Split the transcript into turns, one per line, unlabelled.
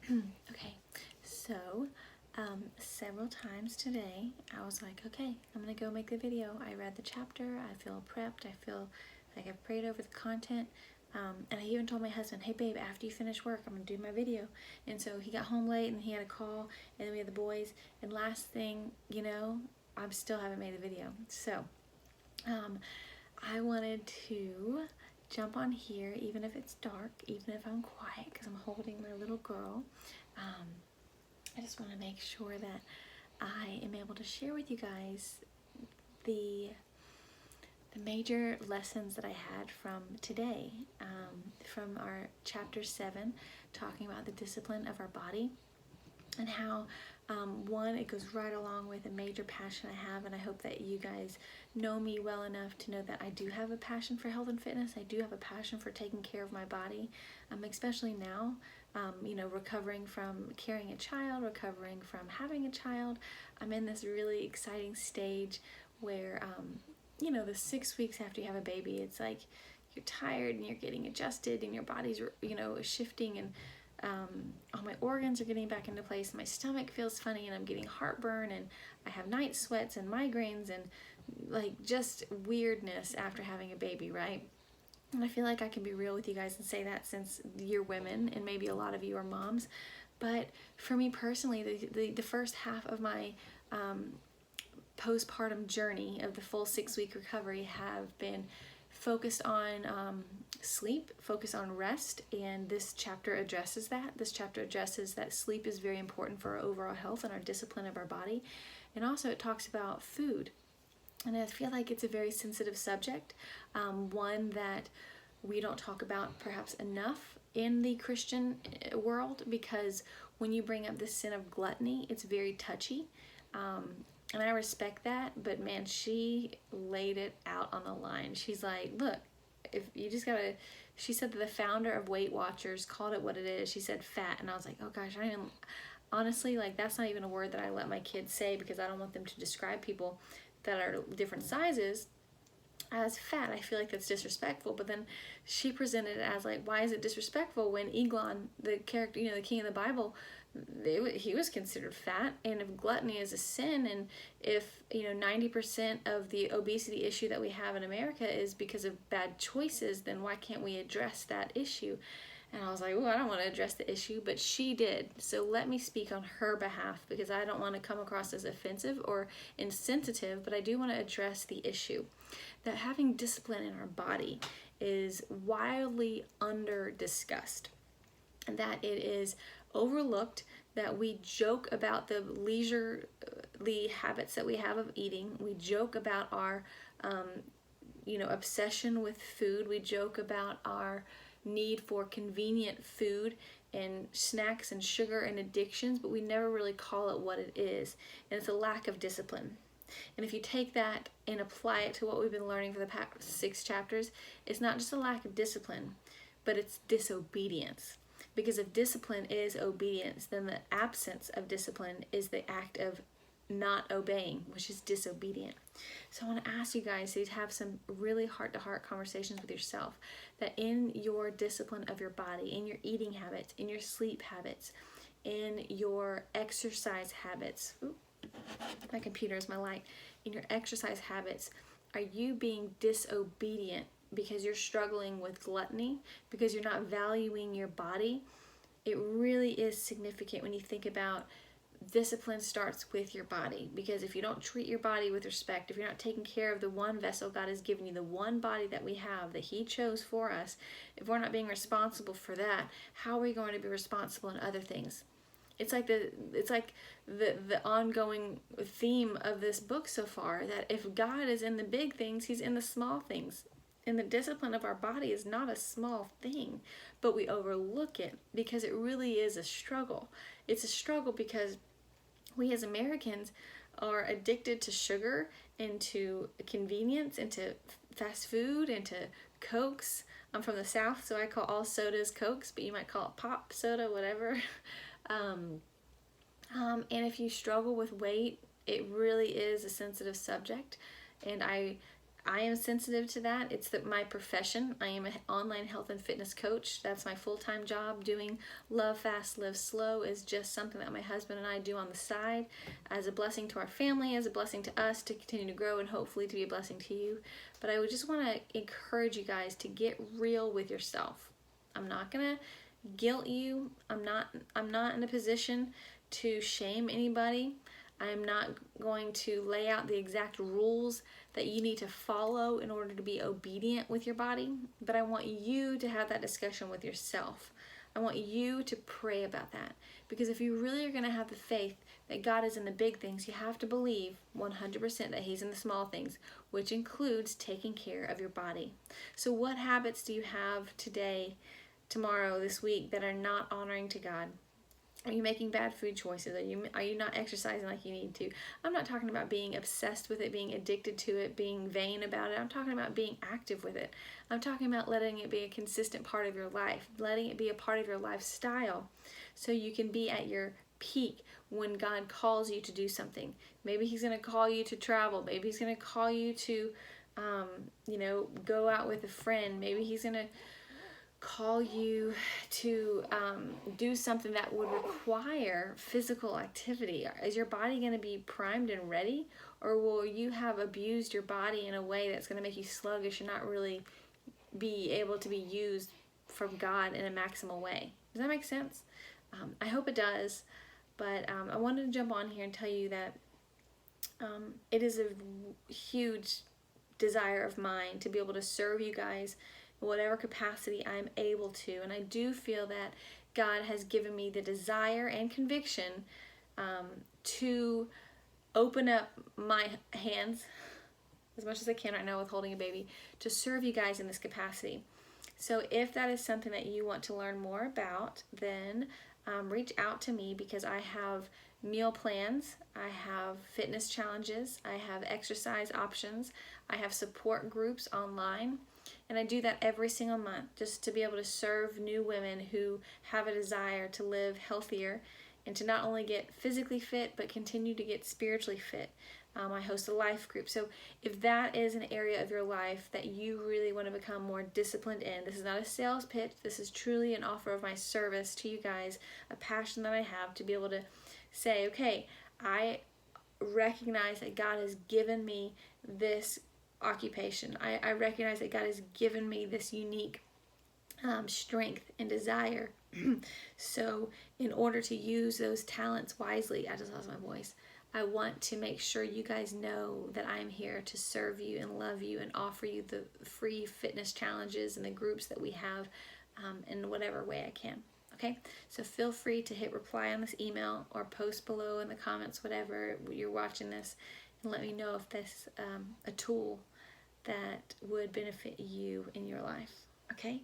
Okay, so several times today I was like, okay, I'm gonna go make the video. I read the chapter, I feel prepped, I feel like I've prayed over the content. And I even told my husband, hey babe, after you finish work, I'm gonna do my video. And so he got home late and he had a call, and then we had the boys. And last thing, you know, I still haven't made the video. So I wanted to jump on here, even if it's dark, even if I'm quiet, because I'm holding my little girl. I just want to make sure that I am able to share with you guys the major lessons that I had from today, from our chapter 7, talking about the discipline of our body, and how one, it goes right along with a major passion I have, and I hope that you guys know me well enough to know that I do have a passion for health and fitness. I do have a passion for taking care of my body, especially now, recovering from carrying a child, recovering from having a child. I'm in this really exciting stage where, the 6 weeks after you have a baby, it's like you're tired and you're getting adjusted and your body's, shifting, and all my organs are getting back into place. My stomach feels funny and I'm getting heartburn and I have night sweats and migraines and like just weirdness after having a baby, right? And I feel like I can be real with you guys and say that, since you're women and maybe a lot of you are moms. But for me personally, the first half of my postpartum journey of the full 6 week recovery have been focused on sleep, focused on rest, and this chapter addresses that. This chapter addresses that sleep is very important for our overall health and our discipline of our body. And also it talks about food. And I feel like it's a very sensitive subject, one that we don't talk about perhaps enough in the Christian world, because when you bring up the sin of gluttony, it's very touchy. And I respect that, but man, she laid it out on the line. She's like, look, if you just gotta, she said that the founder of Weight Watchers called it what it is. She said fat, and I was like, oh gosh, I am, honestly, like that's not even a word that I let my kids say, because I don't want them to describe people that are different sizes as fat. I feel like that's disrespectful. But then she presented it as like, why is it disrespectful when Eglon, the character, the king of the Bible, he was considered fat? And if gluttony is a sin, and if 90% of the obesity issue that we have in America is because of bad choices, then why can't we address that issue? And I was like, oh, I don't want to address the issue, but she did. So let me speak on her behalf, because I don't want to come across as offensive or insensitive, but I do want to address the issue that having discipline in our body is wildly under discussed, and that it is overlooked, that we joke about the leisurely habits that we have of eating. We joke about our, obsession with food. We joke about our need for convenient food and snacks and sugar and addictions, but we never really call it what it is. And it's a lack of discipline. And if you take that and apply it to what we've been learning for the past 6 chapters, it's not just a lack of discipline, but it's disobedience. Because if discipline is obedience, then the absence of discipline is the act of not obeying, which is disobedient. So I want to ask you guys to have some really heart-to-heart conversations with yourself, that in your discipline of your body, in your eating habits, in your sleep habits, in your exercise habits, my computer is my light, in your exercise habits, are you being disobedient because you're struggling with gluttony, because you're not valuing your body? It really is significant when you think about discipline starts with your body, because if you don't treat your body with respect, if you're not taking care of the one vessel God has given you, the one body that we have, that He chose for us, if we're not being responsible for that, how are we going to be responsible in other things? It's like the ongoing theme of this book so far, that if God is in the big things, He's in the small things. And the discipline of our body is not a small thing, but we overlook it because it really is a struggle. It's a struggle because we as Americans are addicted to sugar and to convenience and to fast food and to Cokes. I'm from the South, so I call all sodas Cokes, but you might call it pop soda, whatever. And if you struggle with weight, it really is a sensitive subject. And I I am sensitive to that. It's that my profession. I am an online health and fitness coach. That's my full-time job. Doing Love Fast, Live Slow is just something that my husband and I do on the side as a blessing to our family, as a blessing to us to continue to grow, and hopefully to be a blessing to you. But I would just want to encourage you guys to get real with yourself. I'm not gonna guilt you. I'm not in a position to shame anybody. I'm not going to lay out the exact rules that you need to follow in order to be obedient with your body, but I want you to have that discussion with yourself. I want you to pray about that, because if you really are going to have the faith that God is in the big things, you have to believe 100% that He's in the small things, which includes taking care of your body. So what habits do you have today, tomorrow, this week that are not honoring to God? Are you making bad food choices? Are you not exercising like you need to? I'm not talking about being obsessed with it, being addicted to it, being vain about it. I'm talking about being active with it. I'm talking about letting it be a consistent part of your life, letting it be a part of your lifestyle so you can be at your peak when God calls you to do something. Maybe He's going to call you to travel. Maybe He's going to call you to, go out with a friend. Maybe He's going to call you to do something that would require physical activity. Is your body going to be primed and ready, or will you have abused your body in a way that's going to make you sluggish and not really be able to be used from God in a maximal way? Does that make sense? I hope it does, but I wanted to jump on here and tell you that it is a huge desire of mine to be able to serve you guys in whatever capacity I'm able to. And I do feel that God has given me the desire and conviction to open up my hands as much as I can right now with holding a baby to serve you guys in this capacity. So if that is something that you want to learn more about, then reach out to me, because I have meal plans, I have fitness challenges, I have exercise options, I have support groups online, and I do that every single month just to be able to serve new women who have a desire to live healthier and to not only get physically fit but continue to get spiritually fit. I host a life group. So if that is an area of your life that you really want to become more disciplined in, this is not a sales pitch. This is truly an offer of my service to you guys, a passion that I have to be able to say, okay, I recognize that God has given me this occupation. I recognize that God has given me this unique strength and desire. So in order to use those talents wisely, I just lost my voice. I want to make sure you guys know that I'm here to serve you and love you and offer you the free fitness challenges and the groups that we have in whatever way I can. Okay, so feel free to hit reply on this email or post below in the comments, whatever you're watching this, and let me know if this a tool that would benefit you in your life. Okay,